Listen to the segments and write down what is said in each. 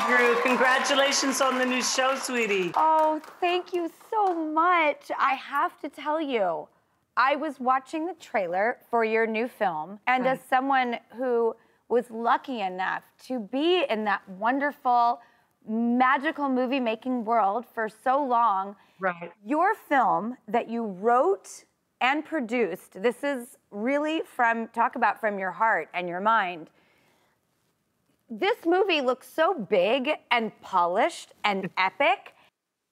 Drew. Congratulations on the new show, sweetie. Oh, thank you so much. I have to tell you, I was watching the trailer for your new film, and as someone who was lucky enough to be in that wonderful, magical movie-making world for so long, your film that you wrote and produced, this is really talk about from your heart and your mind. This movie looks so big and polished and epic.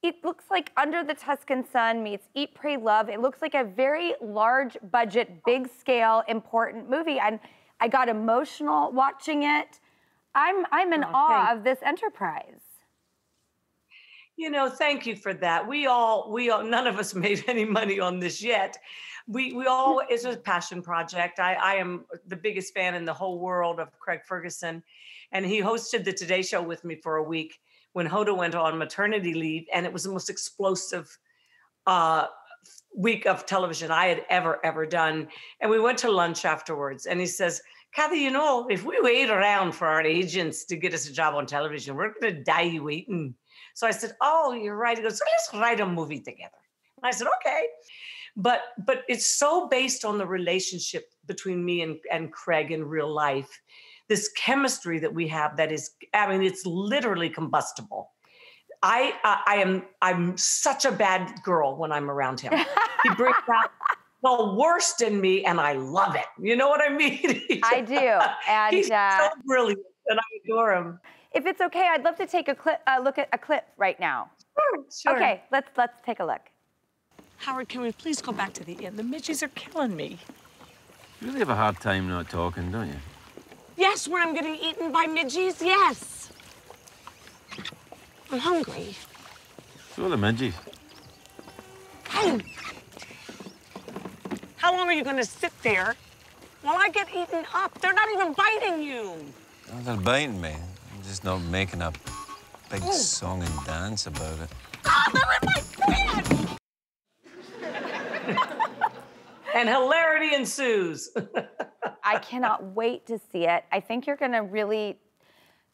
It looks like Under the Tuscan Sun meets Eat, Pray, Love. It looks like a very large budget, big scale, important movie. And I got emotional watching it. I'm in awe of this enterprise. You know, thank you for that. We all, none of us made any money on this yet. We all, it's a passion project. I am the biggest fan in the whole world of Craig Ferguson. And he hosted the Today Show with me for a week when Hoda went on maternity leave. And it was the most explosive week of television I had ever done. And we went to lunch afterwards. And he says, Kathie, you know, if we wait around for our agents to get us a job on television, we're going to die waiting. So I said, oh, you're right. He goes, so let's write a movie together. And I said, okay. But it's so based on the relationship between me and Craig in real life. This chemistry that we have that is, I mean, it's literally combustible. I'm such a bad girl when I'm around him. He brings out the worst in me, and I love it. You know what I mean? I do. And he's so brilliant, and I adore him. If it's okay, I'd love to take a look at a clip right now. Sure. Okay, let's take a look. Howard, can we please go back to the inn? The midges are killing me. You really have a hard time not talking, don't you? Yes, where I'm getting eaten by midges, yes. I'm hungry. So are the midges. Hey! How long are you gonna sit there while I get eaten up? They're not even biting you. Oh, they're biting me. I'm just not making a big song and dance about it. Ah, they're in my bed! And hilarity ensues. I cannot wait to see it. I think you're gonna really,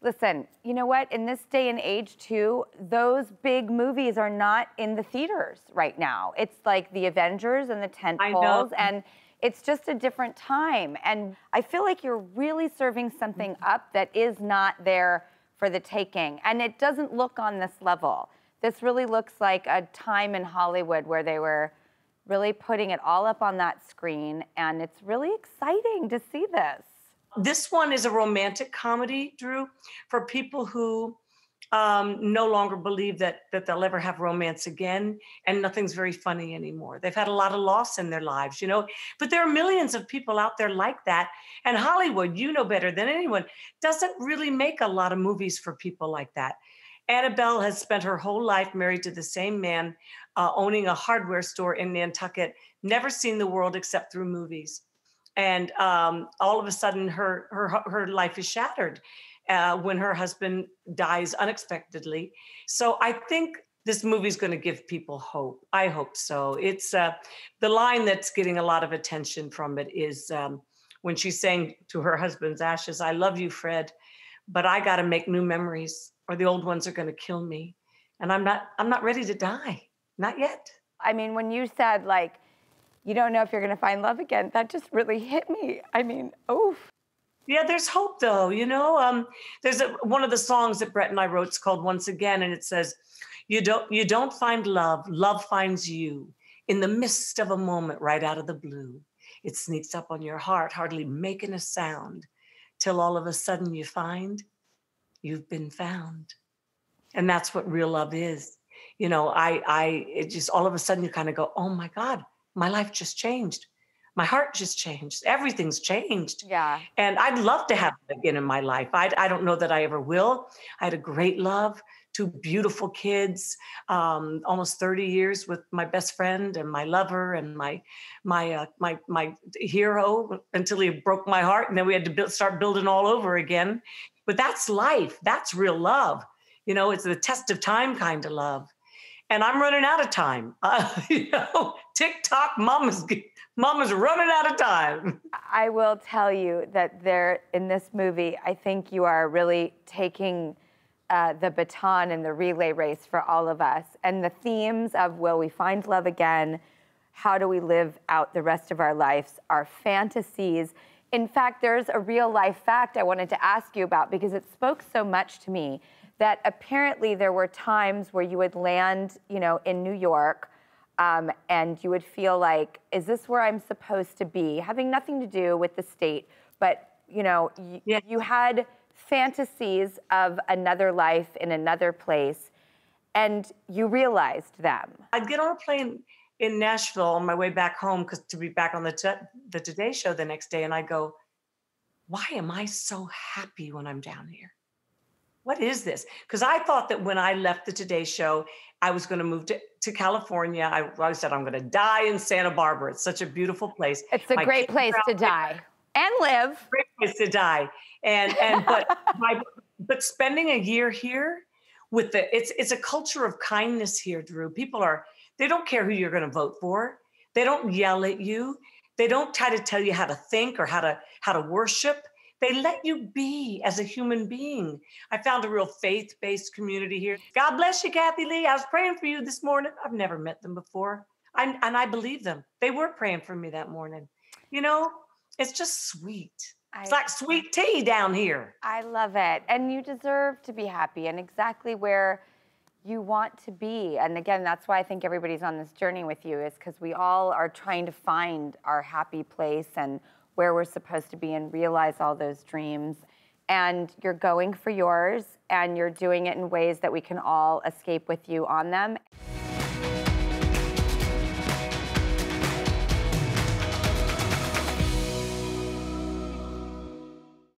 listen, you know what? In this day and age too, those big movies are not in the theaters right now. It's like the Avengers and the tentpoles, and it's just a different time. And I feel like you're really serving something up that is not there for the taking. And it doesn't look on this level. This really looks like a time in Hollywood where they were really putting it all up on that screen, and it's really exciting to see this. This one is a romantic comedy, Drew, for people who no longer believe that they'll ever have romance again, and nothing's very funny anymore. They've had a lot of loss in their lives, you know, but there are millions of people out there like that, and Hollywood, you know better than anyone, doesn't really make a lot of movies for people like that. Annabelle has spent her whole life married to the same man, owning a hardware store in Nantucket, never seen the world except through movies. And all of a sudden, her life is shattered when her husband dies unexpectedly. So I think this movie is going to give people hope. I hope so. It's the line that's getting a lot of attention from it is when she's saying to her husband's ashes, "I love you, Fred, but I got to make new memories, or the old ones are going to kill me, and I'm not ready to die, not yet." I mean, when you said like, you don't know if you're going to find love again, that just really hit me. I mean, oof. Yeah, there's hope though, you know. There's one of the songs that Brett and I wrote. It's called "Once Again," and it says, "You don't find love, love finds you in the midst of a moment, right out of the blue. It sneaks up on your heart, hardly making a sound, till all of a sudden you find you've been found." And that's what real love is. You know, it just all of a sudden you kind of go, oh my God, my life just changed. My heart just changed. Everything's changed. Yeah. And I'd love to have it again in my life. I don't know that I ever will. I had a great love, 2 beautiful kids, almost 30 years with my best friend and my lover and my hero until he broke my heart. And then we had to start building all over again. But that's life. That's real love. You know, it's the test of time kind of love. And I'm running out of time. You know, tick-tock, mama's running out of time. I will tell you that in this movie, I think you are really taking the baton and the relay race for all of us. And the themes of will we find love again? How do we live out the rest of our lives? Our fantasies. In fact, there's a real life fact I wanted to ask you about because it spoke so much to me that apparently there were times where you would land, you know, in New York and you would feel like, is this where I'm supposed to be? Having nothing to do with the state, but, you know, you had fantasies of another life in another place and you realized them. I'd get on a plane in Nashville on my way back home because to be back on the Today Show the next day, and I go, why am I so happy when I'm down here? What is this? Because I thought that when I left the Today Show, I was going to move to California. I said, I'm going to die in Santa Barbara. It's such a beautiful place. It's a great place to die and live. Great place to die. But spending a year here with it's a culture of kindness here, Drew. People they don't care who you're going to vote for. They don't yell at you. They don't try to tell you how to think or how to worship. They let you be as a human being. I found a real faith-based community here. God bless you, Kathie Lee. I was praying for you this morning. I've never met them before. And I believe them. They were praying for me that morning. You know, it's just sweet. It's like sweet tea down here. I love it. And you deserve to be happy and exactly where you want to be. And again, that's why I think everybody's on this journey with you is because we all are trying to find our happy place and where we're supposed to be and realize all those dreams. And you're going for yours and you're doing it in ways that we can all escape with you on them.